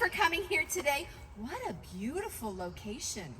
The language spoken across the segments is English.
for coming here today. What a beautiful location.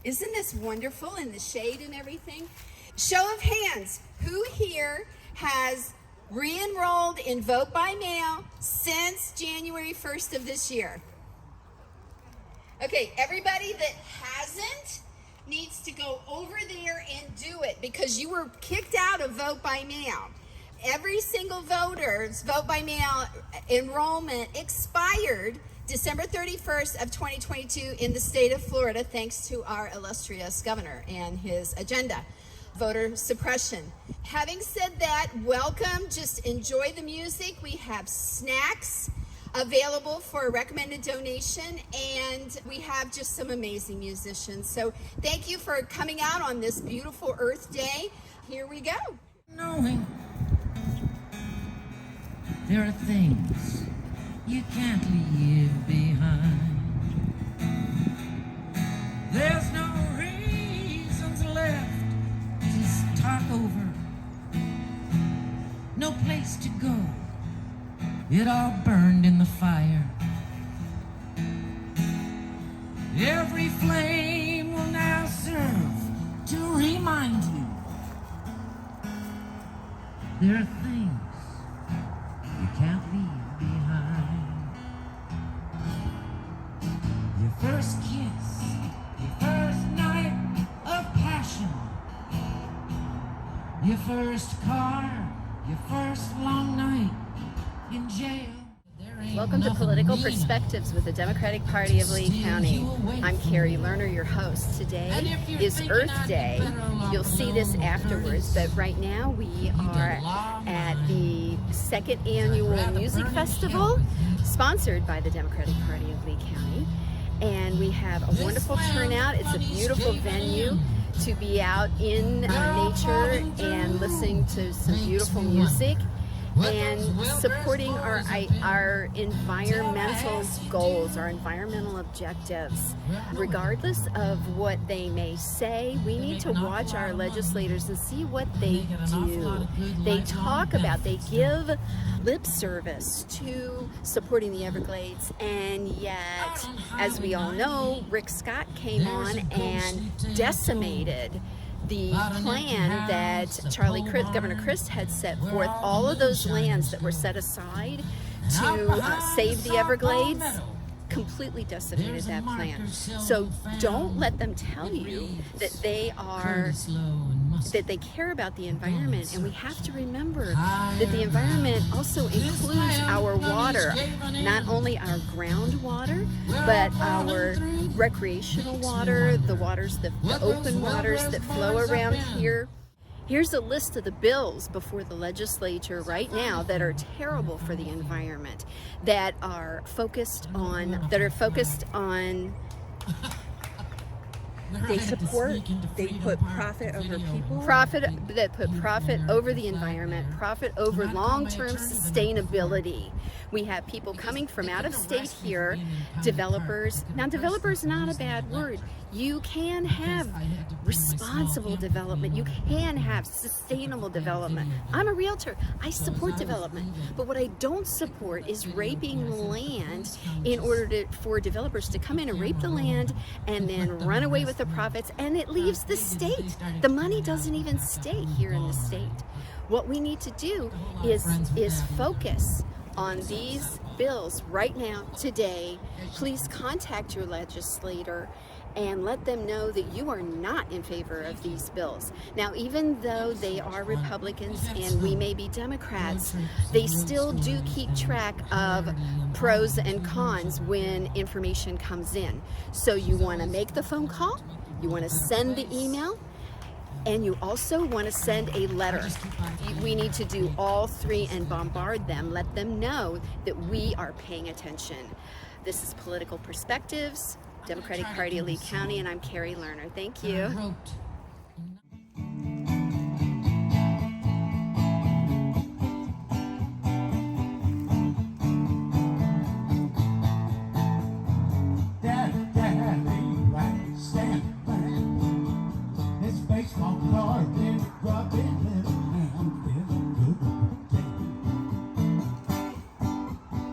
Isn't this wonderful in the shade and everything? Show of hands, who here has re-enrolled in vote by mail since January 1st of this year? Okay, everybody that hasn't needs to go over there and do it because you were kicked out of vote by mail. Every single voter's vote by mail enrollment expired December 31st of 2022 in the state of Florida, thanks to our illustrious governor and his agenda, voter suppression. Having said that, welcome, just enjoy the music. We have snacks available for a recommended donation, and we have just some amazing musicians. So thank you for coming out on this beautiful Earth Day. Here we go. Knowing there are things you can't leave behind. There's no reasons left to start over. No place to go. It all burned in the fire. Every flame will now serve to remind you there are things you can't leave behind. Your first kiss, your first night of passion, your first car, your first long night in jail. Welcome to Political Perspectives with the Democratic Party of Lee County. I'm Kari Lerner, your host. Today is Earth Day. You'll see this afterwards, but right now we are at the second annual music festival sponsored by the Democratic Party of Lee County. And we have a wonderful turnout. It's a beautiful venue to be out in nature and listening to some beautiful music and supporting our environmental goals, our environmental objectives. Regardless of what they may say, we need to watch our legislators and see what they do. They talk about, they give lip service to supporting the Everglades, and yet, as we all know, Rick Scott came on and decimated the plan that Governor Christ had set forth. All of those lands that were set aside to save the Everglades completely decimated that plan. So don't let them tell you that they care about the environment. And we have to remember that the environment also includes our water, not only our groundwater, but our recreational water, the open waters that flow around here. Here's a list of the bills before the legislature right now that are terrible for the environment, that are focused on they put profit over people. That put profit over the environment, profit over long-term sustainability. We have people coming from out of state here, developers. Now, developers not a bad word. You can have responsible development. You can have sustainable development. I'm a realtor. I support development. But what I don't support is raping land in order for developers to come in and rape the land and then run away with the profits, and it leaves the state. The money doesn't even stay here in the state. What we need to do is focus on these bills right now, today. Please contact your legislator and let them know that you are not in favor of these bills. Now, even though they are Republicans and we may be Democrats, they still do keep track of pros and cons when information comes in. So you want to make the phone call, you want to send the email, and you also want to send a letter. We need to do all three and bombard them. Let them know that we are paying attention. This is Political Perspectives, Democratic Party of Lee County, and I'm Kari Lerner. Thank you.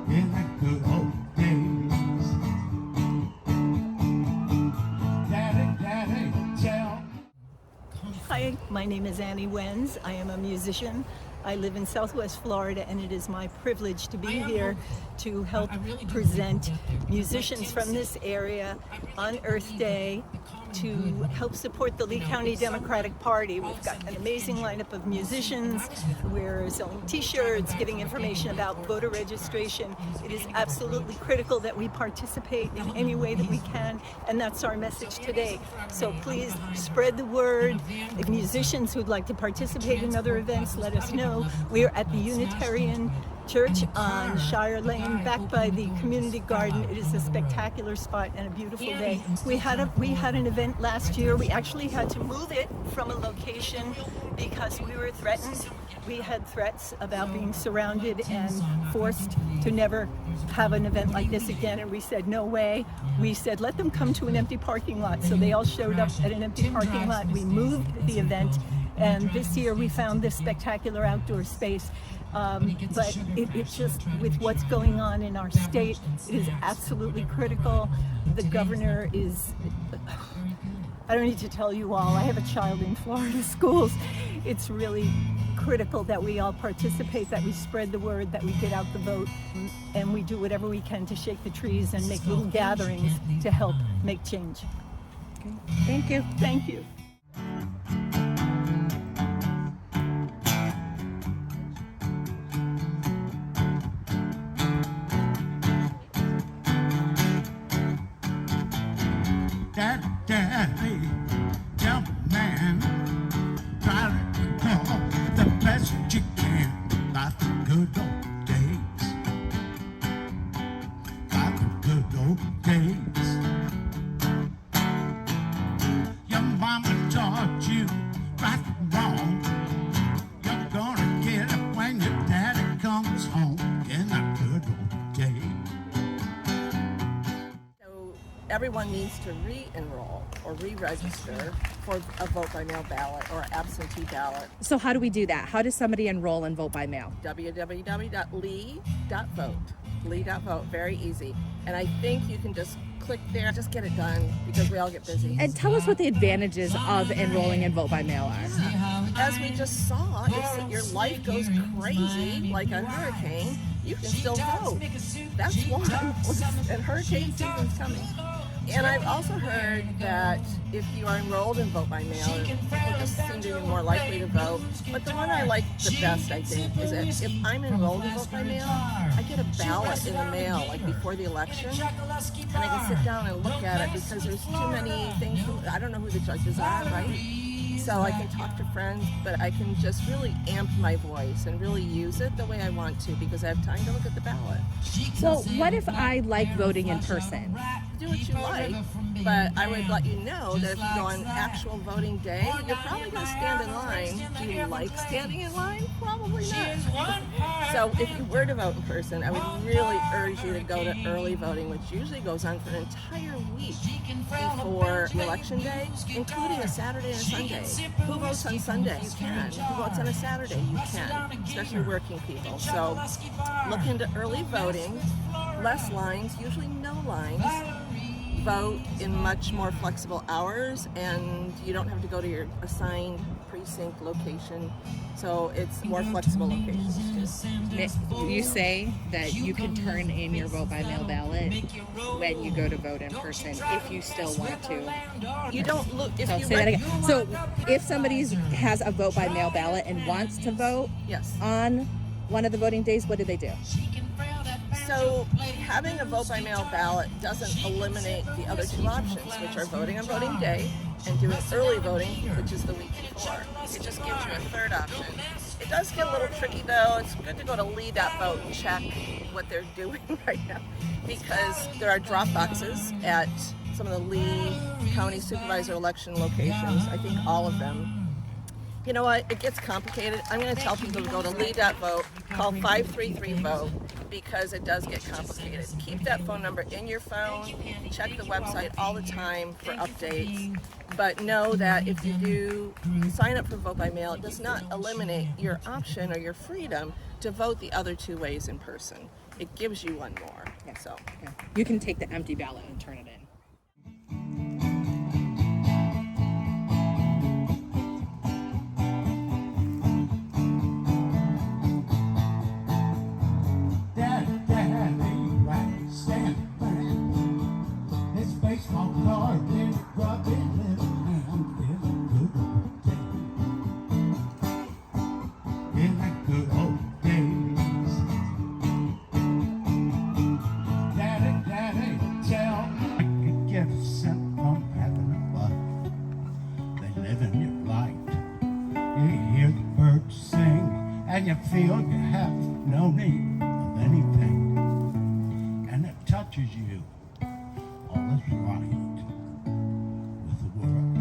In the good old days. My name is Annie Wenz. I am a musician. I live in Southwest Florida, and it is my privilege to be here to help present musicians from this area on Earth Day to help support the Lee County Democratic Party. We've got an amazing lineup of musicians. We're selling t-shirts, giving information about voter registration. It is absolutely critical that we participate in any way that we can, and that's our message today. So please spread the word. If musicians who'd like to participate in other events, let us know. We are at the Unitarian Church on Shire Lane, back by the community garden. It is a spectacular spot and a beautiful day. We had an event last year. We actually had to move it from a location because we were threatened. We had threats about being surrounded and forced to never have an event like this again, and we said no way. We said let them come to an empty parking lot. So they all showed up at an empty parking lot. We moved the event, and this year we found this spectacular outdoor space. But it just, with what's going on in our state, it is absolutely critical. The governor is, I don't need to tell you all, I have a child in Florida schools. It's really critical that we all participate, that we spread the word, that we get out the vote, and we do whatever we can to shake the trees and make little gatherings to help make change. Okay. Thank you. Thank you. Daddy, young man, try to recall the best you can, like the good old days, like the good old days. Your mama taught you right and wrong. You're gonna get it when your daddy comes home in the good old days. Everyone needs to re-enroll or re-register for a vote-by-mail ballot or absentee ballot. So how do we do that? How does somebody enroll and vote by mail? www.lee.vote. Lee.vote, very easy. And I think you can just click there, just get it done because we all get busy. And tell us what the advantages of enrolling and vote by mail are. As we just saw, if your life goes crazy, like a hurricane, you can still vote. That's one. And hurricane season's coming. And I've also heard that if you are enrolled in vote by mail, people just seem to be more likely to vote. But the one I like the best, I think, is that if I'm enrolled in vote by mail, I get a ballot in the mail, like before the election, and I can sit down and look at it because there's too many things. I don't know who the judges are, right? So I can talk to friends, but I can just really amp my voice and really use it the way I want to because I have time to look at the ballot. So what if I like voting in person? Do what you like, but I would let you know that if you go on actual voting day, you're probably going to stand in line. Do you like standing in line? Probably not. So if you were to vote in person, I would really urge you to go to early voting, which usually goes on for an entire week before election day, including a Saturday and a Sunday. Who votes on Sunday? You can. Who votes on a Saturday? You can, especially working people. So look into early voting, less lines, usually no lines. Vote in much more flexible hours, and you don't have to go to your assigned precinct location, so it's more flexible locations. You say that you can turn in your vote by mail ballot when you go to vote in person if you still want to. You don't look if So you say that again. So if somebody has a vote by mail ballot and wants to vote Yes. on one of the voting days, what do they do? So having a vote by mail ballot doesn't eliminate the other two options, which are voting on voting day and doing early voting, which is the week before. It just gives you a third option. It does get a little tricky though. It's good to go to Lee.vote and check what they're doing right now because there are drop boxes at some of the Lee County Supervisor election locations. I think all of them. You know what? It gets complicated. I'm going to tell people to go to Lee.vote, call 533-VOTE because it does get complicated. Keep that phone number in your phone. Check the website all the time for updates. But know that if you do sign up for vote by mail, it does not eliminate your option or your freedom to vote the other two ways in person. It gives you one more. Yeah. So Yeah. You can take the empty ballot and turn it in. baseball card in the grub and living in the good old days. In the good old days. Daddy, Daddy, tell me I could get a cent from heaven above. They live in your light. You hear the birds sing, and you feel you have no need of anything. And it touches you. All is right with the world.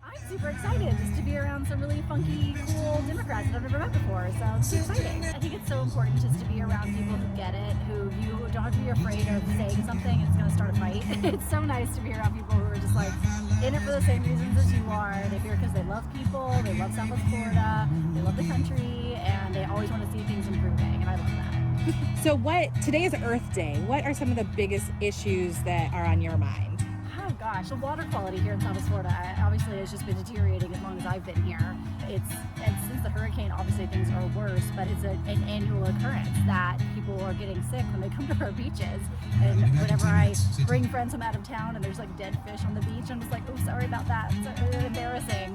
I'm super excited just to be around some really funky, cool Democrats that I've never met before, so it's super exciting. I think it's so important just to be around people who get it, who you don't have to be afraid of saying something and it's going to start a fight. It's so nice to be around people who are just like in it for the same reasons as you are. They're here because they love people, they love Southwest Florida, they love the country, and they always want to see things improving, and I love that. So today is Earth Day. What are some of the biggest issues that are on your mind? Oh gosh, the water quality here in Southwest Florida obviously has just been deteriorating as long as I've been here. And since the hurricane, obviously things are worse, but it's an annual occurrence that people are getting sick when they come to our beaches. And whenever I bring friends from out of town and there's like dead fish on the beach, I'm just like, oh, sorry about that. It's really embarrassing.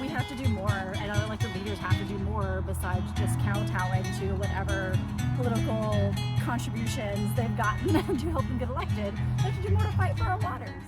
We have to do more, and other elected leaders have to do more besides just kowtowing to whatever political contributions they've gotten to help them get elected. They have to do more to fight for our waters.